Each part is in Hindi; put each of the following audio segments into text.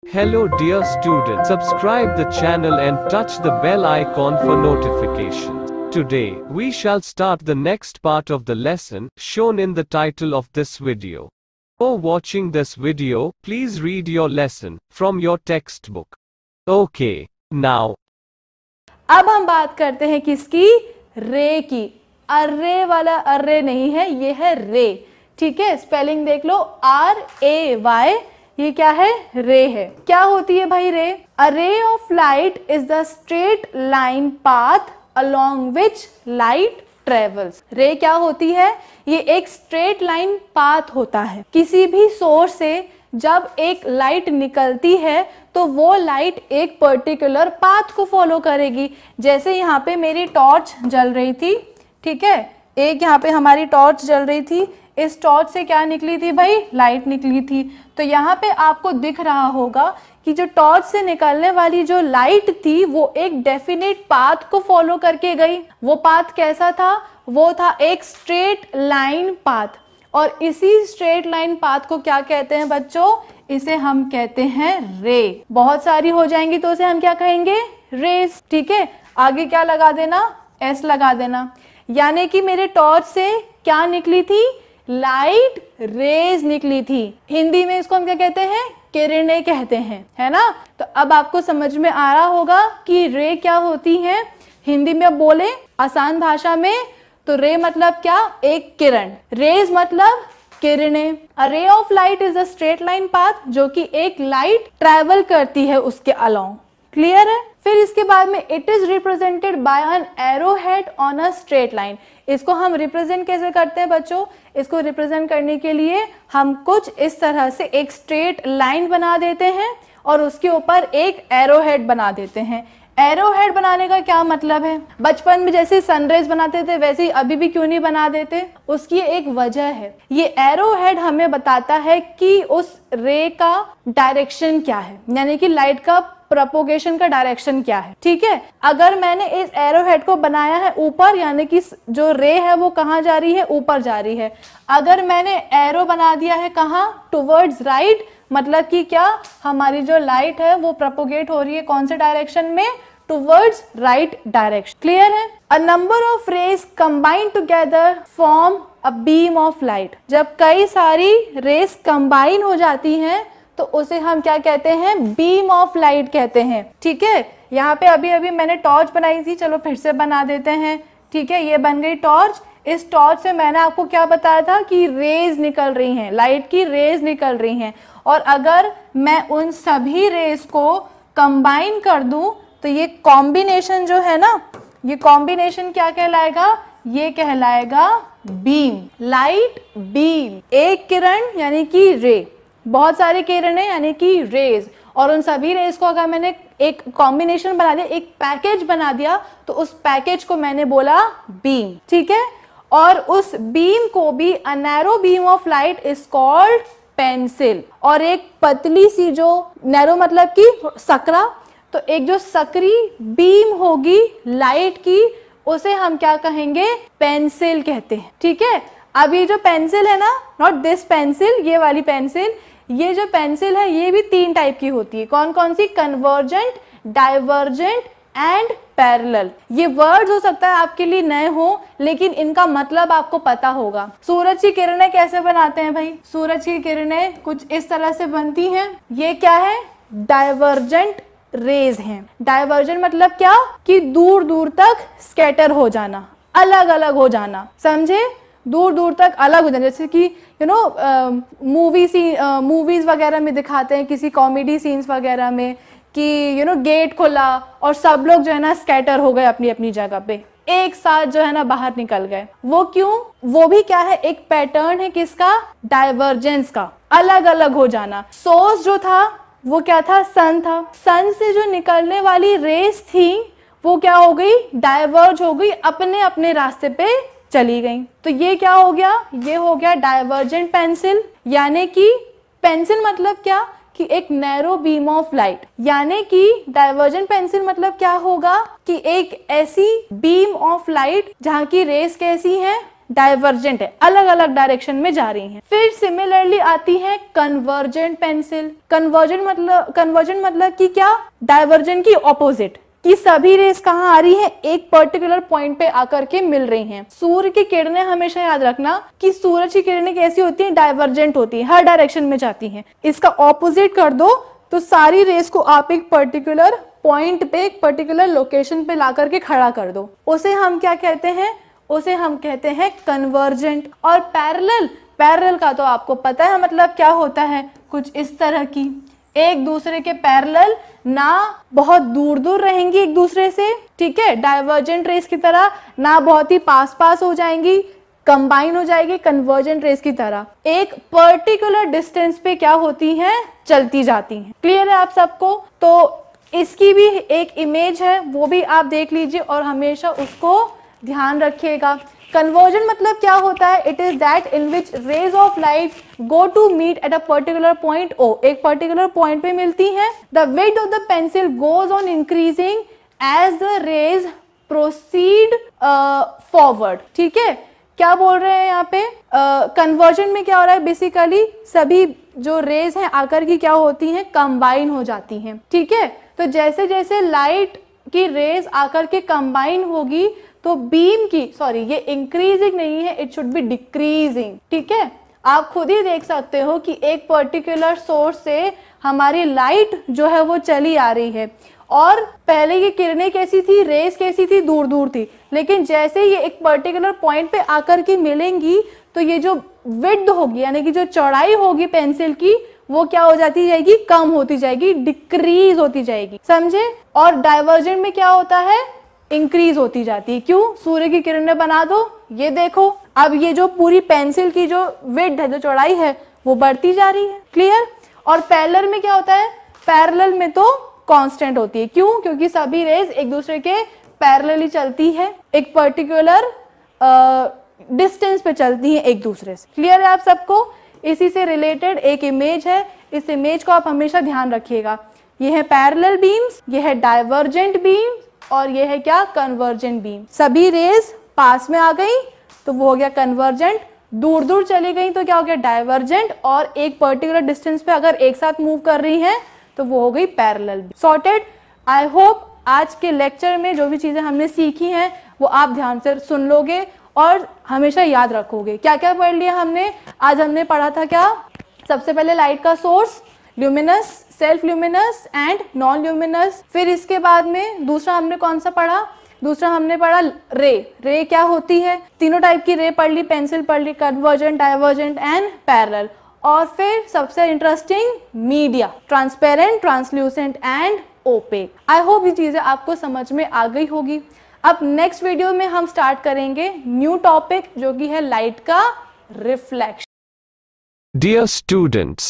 Hello dear students, subscribe the channel and touch the bell icon for notifications. Today, we shall start the next part of the lesson, shown in the title of this video. Before watching this video, please read your lesson from your textbook. Okay, now. अब हम बात करते हैं किसकी? रे की। अर्रे वाला अर्रे नहीं है, ये है रे। ठीक है, स्पेलिंग देख लो, RAY, ये क्या है? रे है। क्या होती है भाई रे? A ray of light is the straight line path along which light travels. Ray क्या होती है? ये एक स्ट्रेट लाइन पाथ होता है। किसी भी सोर्स से जब एक लाइट निकलती है तो वो लाइट एक पर्टिकुलर पाथ को फॉलो करेगी। जैसे यहाँ पे मेरी टॉर्च जल रही थी, ठीक है, एक यहाँ पे हमारी टॉर्च जल रही थी, इस टॉर्च से क्या निकली थी भाई? लाइट निकली थी। तो यहाँ पे आपको दिख रहा होगा कि जो टॉर्च से निकलने वाली जो लाइट थी वो एक डेफिनेट पाथ को फॉलो करके गई। वो पाथ कैसा था? वो था एक स्ट्रेट लाइन पाथ। और इसी स्ट्रेट लाइन पाथ को क्या कहते हैं बच्चों? इसे हम कहते हैं रे। बहुत सारी हो जाएंगी तो उसे हम क्या कहेंगे? रेस। ठीक है, आगे क्या लगा देना? एस लगा देना। यानी कि मेरे टॉर्च से क्या निकली थी? लाइट रेज निकली थी। हिंदी में इसको हम क्या कहते हैं? किरणें कहते हैं, है ना। तो अब आपको समझ में आ रहा होगा कि रे क्या होती है। हिंदी में अब बोले आसान भाषा में तो रे मतलब क्या? एक किरण। रेज मतलब किरणें। A ray of light is a straight line path, जो कि एक लाइट ट्रैवल करती है उसके अलोंग। क्लियर है? फिर इसके बाद में it is represented by an arrow head on a straight line. इसको हम रिप्रेजेंट कैसे करते हैं बच्चों? इसको रिप्रेजेंट करने के लिए हम कुछ इस तरह से एक स्ट्रेट लाइन बना देते हैं और उसके ऊपर एक एरो हेड बना देते हैं। एरो हेड बनाने का क्या मतलब है? बचपन में जैसे सनराइज बनाते थे वैसे ही अभी भी क्यों नहीं बना देते? उसकी एक वजह है। ये एरो हेड हमें बताता है कि उस रे का डायरेक्शन क्या है, यानी कि लाइट का प्रोपोगेशन का डायरेक्शन क्या है। ठीक है, अगर मैंने इस एरो हेड को बनाया है ऊपर, यानी कि जो रे है वो कहाँ जा रही है? ऊपर जा रही है। अगर मैंने एरो बना दिया है कहाँ? टुवर्ड्स राइट, मतलब कि क्या? हमारी जो लाइट है वो प्रोपोगेट हो रही है कौन से डायरेक्शन में? Towards right direction. क्लियर है? A number of rays combine together form a beam of light. जब कई सारी रेस कंबाइन हो जाती हैं तो उसे हम क्या कहते हैं? बीम ऑफ लाइट कहते हैं। ठीक है, यहाँ पे अभी अभी मैंने टॉर्च बनाई थी, चलो फिर से बना देते हैं। ठीक है, ये बन गई टॉर्च। इस टॉर्च से मैंने आपको क्या बताया था कि रेज निकल रही हैं, लाइट की रेज निकल रही हैं। और अगर मैं उन सभी रेज को कंबाइन कर दूं तो ये कॉम्बिनेशन जो है ना, ये कॉम्बिनेशन क्या कहलाएगा? ये कहलाएगा बीम। लाइट बीम, एक किरण यानी कि रे, बहुत सारे किरणें यानी कि रेज, और उन सभी रेज को अगर मैंने एक कॉम्बिनेशन बना दिया, एक पैकेज बना दिया, तो उस पैकेज को मैंने बोला बीम। ठीक है, और उस बीम को भी a narrow beam of light is called pencil. और एक पतली सी जो, नैरो मतलब कि सकरा, तो एक जो सकरी बीम होगी लाइट की, उसे हम क्या कहेंगे? पेंसिल कहते हैं। ठीक है, अब ये जो पेंसिल है ना, नॉट दिस पेंसिल, ये वाली पेंसिल, ये जो पेंसिल है ये भी तीन टाइप की होती है। कौन कौन सी? Convergent, divergent and parallel. ये वर्ड्स हो सकता है आपके लिए नए हो, लेकिन इनका मतलब आपको पता होगा। सूरज की किरणें कैसे बनाते हैं भाई? सूरज की किरणें कुछ इस तरह से बनती हैं। ये क्या है? डाइवर्जेंट रेज हैं। डाइवर्जेंट मतलब क्या? कि दूर दूर तक स्कैटर हो जाना, अलग अलग हो जाना, समझे? दूर दूर तक अलग हो जाना। जैसे कि मूवीज वगैरह में दिखाते हैं, किसी कॉमेडी सीन्स वगैरह में, कि गेट खुला और सब लोग जो है ना स्कैटर हो गए अपनी अपनी जगह पे, एक साथ जो है ना बाहर निकल गए। वो क्यों? वो भी क्या है? एक पैटर्न है किसका? डाइवर्जेंस का, अलग अलग हो जाना। सोर्स जो था वो क्या था? सन था। सन से जो निकलने वाली रेस थी वो क्या हो गई? डाइवर्ज हो गई, अपने अपने रास्ते पे चली गई। तो ये क्या हो गया? ये हो गया डाइवर्जेंट पेंसिल। यानी कि पेंसिल मतलब क्या? कि एक नैरो बीम ऑफ लाइट। यानी कि डाइवर्जेंट पेंसिल मतलब क्या होगा? कि एक ऐसी बीम ऑफ लाइट जहां की रेस कैसी है? डाइवर्जेंट है, अलग अलग डायरेक्शन में जा रही हैं। फिर सिमिलरली आती है कन्वर्जेंट पेंसिल। कन्वर्जेंट मतलब कि क्या, डाइवर्जेंट की ऑपोजिट, कि सभी रेस कहाँ आ रही है, एक पर्टिकुलर पॉइंट पे आकर के मिल रही हैं। सूर्य की किरणें हमेशा याद रखना कि सूरज की किरणें कैसी होती हैं, डाइवर्जेंट होती है, हर डायरेक्शन में जाती हैं। इसका ऑपोजिट कर दो तो सारी रेस को आप एक पर्टिकुलर पॉइंट पे, एक पर्टिकुलर लोकेशन पे ला करके खड़ा कर दो, उसे हम क्या कहते हैं, उसे हम कहते हैं कन्वर्जेंट। और पैरेलल का तो आपको पता है मतलब क्या होता है, कुछ इस तरह की, एक दूसरे के पैरेलल, ना बहुत दूर दूर रहेंगी एक दूसरे से, ठीक है, डाइवर्जेंट रेस की तरह, ना बहुत ही पास पास हो जाएंगी, कंबाइन हो जाएगी कन्वर्जेंट रेस की तरह, एक पर्टिकुलर डिस्टेंस पे क्या होती हैं, चलती जाती हैं। क्लियर है आप सबको? तो इसकी भी एक इमेज है, वो भी आप देख लीजिए और हमेशा उसको ध्यान रखिएगा। कन्वर्जन मतलब क्या होता है, it is that in which rays of light go to meet at a particular point O, एक पर्टिकुलर पॉइंट पे मिलती हैं। The width of the pencil goes on increasing as the rays proceed forward. ठीक है, क्या बोल रहे हैं यहाँ पे, कन्वर्जन में क्या हो रहा है, बेसिकली सभी जो रेज हैं आकर की क्या होती हैं, कंबाइन हो जाती हैं। ठीक है, तो जैसे जैसे लाइट की रेज आकर के कंबाइन होगी तो बीम की, सॉरी ये इंक्रीजिंग नहीं है, इट शुड बी डिक्रीजिंग। ठीक है, आप खुद ही देख सकते हो कि एक पर्टिकुलर सोर्स से हमारी लाइट जो है वो चली आ रही है और पहले ये किरणें कैसी थी, रेस कैसी थी, दूर दूर थी, लेकिन जैसे ये एक पर्टिकुलर पॉइंट पे आकर के मिलेंगी तो ये जो विड्थ होगी यानी कि जो चौड़ाई होगी पेंसिल की वो क्या हो जाती जाएगी, कम होती जाएगी, डिक्रीज होती जाएगी, समझे। और डाइवर्जेंट में क्या होता है, इंक्रीज होती जाती है। क्यों, सूर्य की किरणें बना दो, ये देखो अब ये जो पूरी पेंसिल की जो विड्थ है, जो चौड़ाई है वो बढ़ती जा रही है। क्लियर। और पैरेलल में क्या होता है, पैरेलल में तो कांस्टेंट होती है। क्यों, क्योंकि सभी रेज एक दूसरे के पैरेलली चलती है, एक पर्टिकुलर डिस्टेंस पे चलती है एक दूसरे से। क्लियर है आप सबको। इसी से रिलेटेड एक इमेज है, इस इमेज को आप हमेशा ध्यान रखिएगा। ये है पैरेलल बीम्स, ये है डाइवर्जेंट बीम और ये है क्या, कन्वर्जेंट बीम। सभी रेज पास में आ गई तो वो हो गया कन्वर्जेंट, दूर दूर चली गई तो क्या हो गया, डाइवर्जेंट, और एक पर्टिकुलर डिस्टेंस पे अगर एक साथ मूव कर रही हैं तो वो हो गई पैरेलल। सॉर्टेड। आई होप आज के लेक्चर में जो भी चीजें हमने सीखी हैं वो आप ध्यान से सुन लोगे और हमेशा याद रखोगे। क्या क्या पढ़ लिया हमने आज? हमने पढ़ा था क्या, सबसे पहले लाइट का source, luminous, self luminous and non luminous. फिर इसके बाद में दूसरा हमने कौन सा पढ़ा, दूसरा हमने पढ़ा रे। रे क्या होती है, तीनों टाइप की रे पढ़ ली, पेंसिल पढ़ ली, कन्वर्जेंट, डाइवर्जेंट एंड पैरेलल। और फिर सबसे interesting media, transparent, translucent and opaque. I hope ये चीजें आपको समझ में आ गई होगी। अब नेक्स्ट वीडियो में हम स्टार्ट करेंगे न्यू टॉपिक जो कि है लाइट का reflection. Dear students,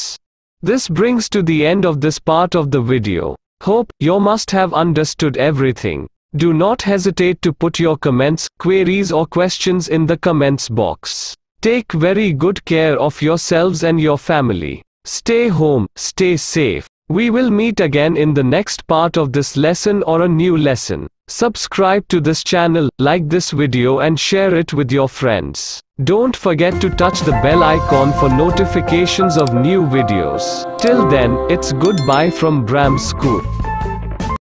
this brings to the end of this part of the video. Hope you must have understood everything. Do not hesitate to put your comments, queries or questions in the comments box. Take very good care of yourselves and your family. Stay home, stay safe. We will meet again in the next part of this lesson or a new lesson. Subscribe to this channel, like this video and share it with your friends. Don't forget to touch the bell icon for notifications of new videos. Till then, it's goodbye from Bram School.